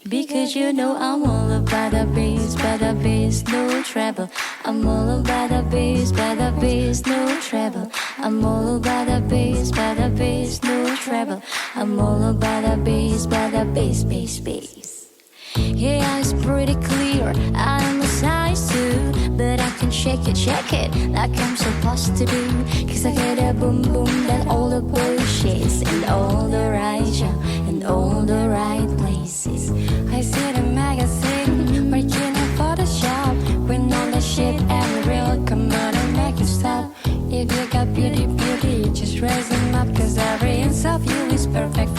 Because you know I'm all about the bass, no treble. I'm all about the bass, no treble. I'm all about the bass, no treble. I'm all about the bass, bass. Yeah, it's pretty clear. I'm a size 2, but I can shake it like I'm supposed to do. Cause I get a boom boom, then all the bullshits and all the right show and all the right places. I see the magazine, working in Photoshop, when all the shit ain't real, come on and make it stop. If you got beauty, just raise them up, cause every inch of you is perfect